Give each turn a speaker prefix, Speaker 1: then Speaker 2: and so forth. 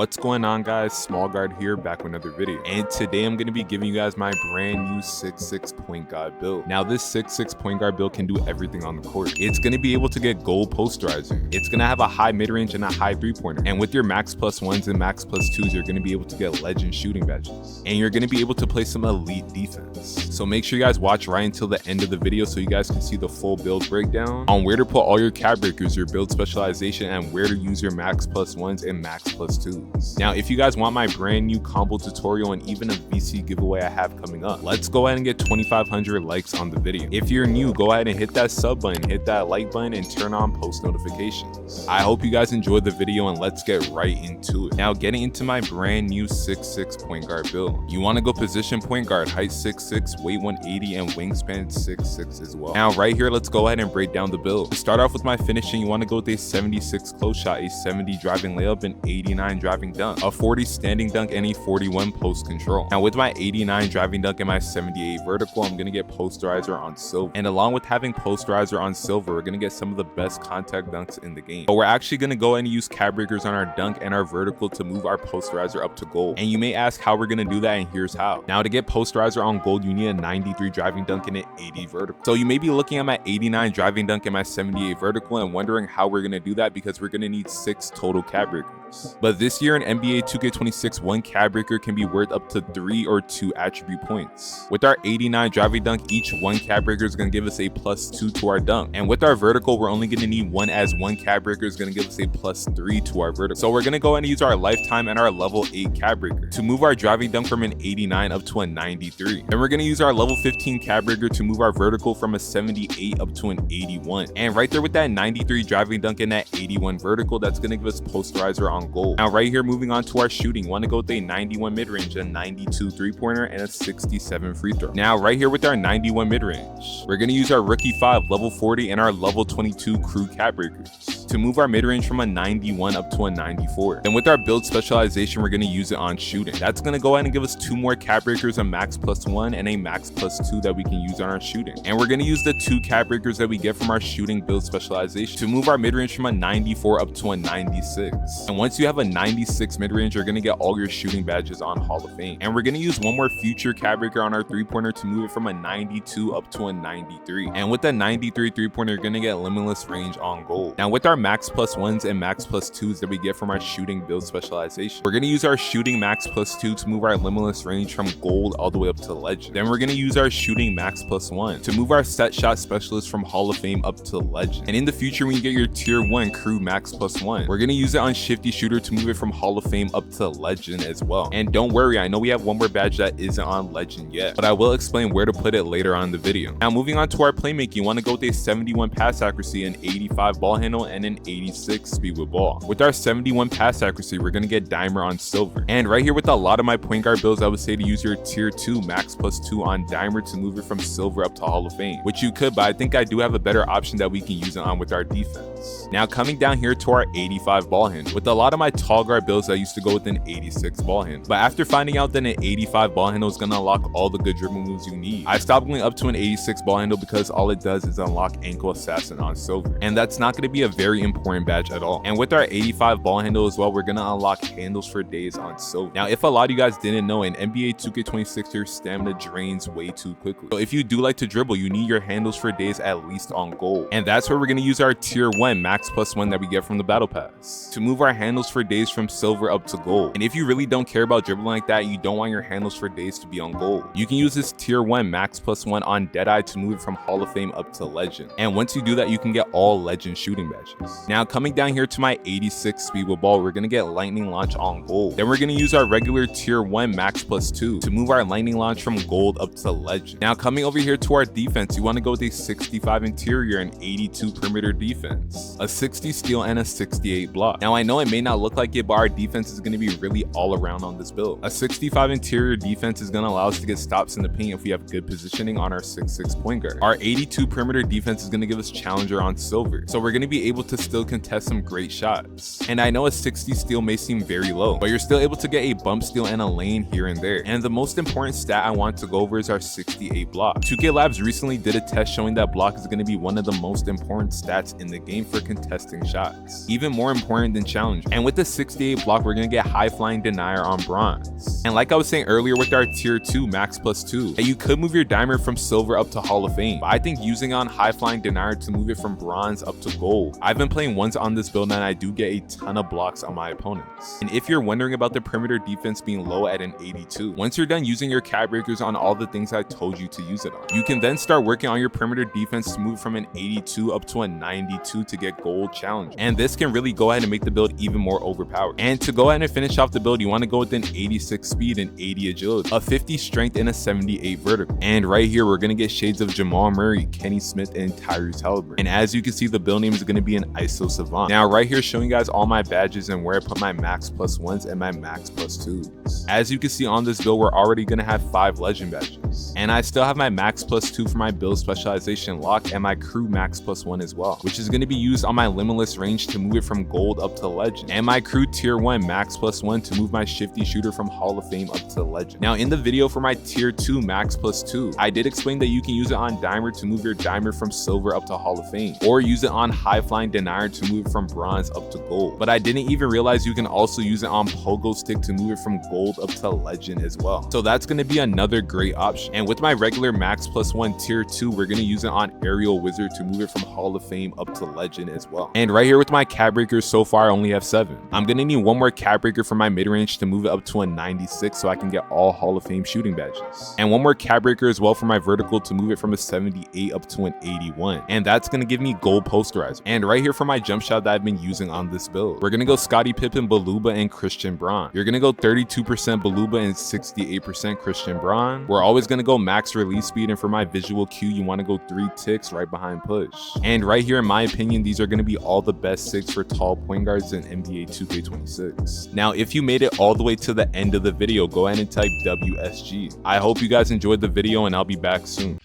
Speaker 1: What's going on, guys? SmallGuard here, back with another video, and today I'm going to be giving you guys my brand new 6'6" point guard build. Now this 6'6" point guard build can do everything on the court. It's going to be able to get goal posterizer, it's going to have a high mid-range and a high three-pointer, and with your max plus ones and max plus twos, you're going to be able to get legend shooting badges, and you're going to be able to play some elite defense. So make sure you guys watch right until the end of the video so you guys can see the full build breakdown on where to put all your cap breakers, your build specialization, and where to use your max plus ones and max plus twos. Now if you guys want my brand new combo tutorial and even a VC giveaway I have coming up, let's go ahead and get 2,500 likes on the video. If you're new, go ahead and hit that sub button, hit that like button, and turn on post notifications. I hope you guys enjoyed the video, and let's get right into it. Now getting into my brand new 6'6" point guard build. You want to go position point guard, height 6'6", weight 180, and wingspan 6'6" as well. Now right here, let's go ahead and break down the build. To start off with my finishing, you want to go with a 76 close shot, a 70 driving layup, an 89 driving dunk, a 40 standing dunk, and a 41 post control. Now with my 89 driving dunk and my 78 vertical, I'm gonna get posterizer on silver. And along with having posterizer on silver, we're gonna get some of the best contact dunks in the game. But we're actually gonna go and use cap breakers on our dunk and our vertical to move our posterizer up to gold. And you may ask how we're gonna do that, and here's how. Now to get posterizer on gold, you need a 93 driving dunk and an 80 vertical. So you may be looking at my 89 driving dunk and my 78 vertical and wondering how we're gonna do that, because we're gonna need 6 total cap breakers. But this year in NBA 2K26, one cap breaker can be worth up to 3 or 2 attribute points. With our 89 driving dunk, each one cap breaker is going to give us a +2 to our dunk. And with our vertical, we're only going to need one, as one cap breaker is going to give us a +3 to our vertical. So we're going to go ahead and use our lifetime and our level 8 cap breaker to move our driving dunk from an 89 up to a 93. Then we're going to use our level 15 cap breaker to move our vertical from a 78 up to an 81. And right there with that 93 driving dunk and that 81 vertical, that's going to give us posterizer on gold. Now right here, moving on to our shooting, want to go with a 91 mid-range, a 92 three-pointer, and a 67 free throw. Now right here with our 91 mid-range, we're going to use our rookie 5, level 40, and our level 22 crew cap breakers to move our mid-range from a 91 up to a 94. Then with our build specialization, we're going to use it on shooting. That's going to go ahead and give us 2 more cap breakers, a max plus 1 and a max plus 2 that we can use on our shooting. And we're going to use the 2 cap breakers that we get from our shooting build specialization to move our mid-range from a 94 up to a 96. And once you have a 96 mid-range, you're going to get all your shooting badges on Hall of Fame. And we're going to use one more future cap breaker on our three-pointer to move it from a 92 up to a 93. And with the 93 three-pointer, you're going to get limitless range on gold. Now with our max plus ones and max plus twos that we get from our shooting build specialization, we're going to use our shooting max plus 2 to move our limitless range from gold all the way up to legend. Then we're going to use our shooting max plus 1 to move our set shot specialist from Hall of Fame up to legend. And in the future, when you get your tier 1 crew max plus 1, we're going to use it on shifty shooter to move it from Hall of Fame up to legend as well. And don't worry, I know we have one more badge that isn't on legend yet, but I will explain where to put it later on in the video. Now moving on to our playmaking, you want to go with a 71 pass accuracy, an 85 ball handle, and an 86 speed with ball. With our 71 pass accuracy, we're going to get dimer on silver. And right here with a lot of my point guard builds, I would say to use your tier 2 max plus 2 on dimer to move it from silver up to Hall of Fame, which you could, but I think I do have a better option that we can use it on with our defense. Now coming down here to our 85 ball handle, with a lot of my tall guard builds, I used to go with an 86 ball handle, but after finding out that an 85 ball handle is going to unlock all the good dribble moves you need, I stopped going up to an 86 ball handle because all it does is unlock ankle assassin on silver, and that's not going to be a very important badge at all. And with our 85 ball handle as well, we're going to unlock handles for days on silver. Now if a lot of you guys didn't know, in NBA 2K26 your stamina drains way too quickly, so if you do like to dribble, you need your handles for days at least on gold. And that's where we're going to use our tier 1 max plus 1 that we get from the battle pass to move our handles for days from silver up to gold. And if you really don't care about dribbling like that, you don't want your handles for days to be on gold, you can use this tier 1 max plus 1 on Deadeye to move it from Hall of Fame up to legend. And once you do that, you can get all legend shooting badges. Now coming down here to my 86 speed with ball, we're going to get lightning launch on gold. Then we're going to use our regular tier 1 max plus 2 to move our lightning launch from gold up to legend. Now coming over here to our defense, you want to go with a 65 interior and 82 perimeter defense, a 60 steal, and a 68 block. Now I know it may not look like it, but our defense is going to be really all around on this build. A 65 interior defense is going to allow us to get stops in the paint if we have good positioning on our 6'6" point guard. Our 82 perimeter defense is going to give us challenger on silver, so we're going to be able to still contest some great shots. And I know a 60 steal may seem very low, but you're still able to get a bump steal and a lane here and there. And the most important stat I want to go over is our 68 block. 2K Labs recently did a test showing that block is going to be one of the most important stats in the game for contesting shots. Even more important than challenge. And with the 68 block, we're gonna get high flying denier on bronze. And like I was saying earlier with our tier 2 max plus 2, that you could move your dimer from silver up to Hall of Fame, but I think using on high flying denier to move it from bronze up to gold. I've been playing once on this build and I do get a ton of blocks on my opponents. And if you're wondering about the perimeter defense being low at an 82, once you're done using your cap breakers on all the things I told you to use it on, you can then start working on your perimeter defense to move from an 82 up to a 92 to get gold challenge. And this can really go ahead and make the build even more overpowered. And to go ahead and finish off the build, you want to go with an 86 speed and 80 agility, a 50 strength and a 78 vertical. And right here, we're going to get shades of Jamal Murray, Kenny Smith, and Tyrese Halliburton. And as you can see, the build name is going to be an ISO Savant. Now right here, showing you guys all my badges and where I put my max plus 1s and my max plus 2s. As you can see on this build, we're already going to have 5 legend badges. And I still have my max plus 2 for my build specialization lock and my crew max plus 1 as well, which is going to be used on my limitless range to move it from gold up to legend, and my crew tier 1 max plus 1 to move my shifty shooter from Hall of Fame up to legend. Now in the video for my tier 2 max plus 2, I did explain that you can use it on dimer to move your dimer from silver up to Hall of Fame, or use it on high flying denier to move it from bronze up to gold. But I didn't even realize you can also use it on pogo stick to move it from gold up to legend as well. So that's going to be another great option. And with my regular max plus 1 tier 2, we're going to use it on aerial wizard to move it from Hall of Fame up to legend as well. And right here with my cap breakers, so far I only have 7. I'm going to need one more cap breaker for my mid range to move it up to a 96 so I can get all Hall of Fame shooting badges. And one more cap breaker as well for my vertical to move it from a 78 up to an 81. And that's going to give me gold posterizer. And right here for my jump shot that I've been using on this build, we're going to go Scottie Pippen, Baluba, and Christian Braun. You're going to go 32% Baluba and 68% Christian Braun. We're always going to go max release speed, and for my visual cue, you want to go 3 ticks right behind push. And right here, in my opinion, these are going to be all the best sigs for tall point guards in NBA 2K26. Now, if you made it all the way to the end of the video, go ahead and type WSG. I hope you guys enjoyed the video, and I'll be back soon.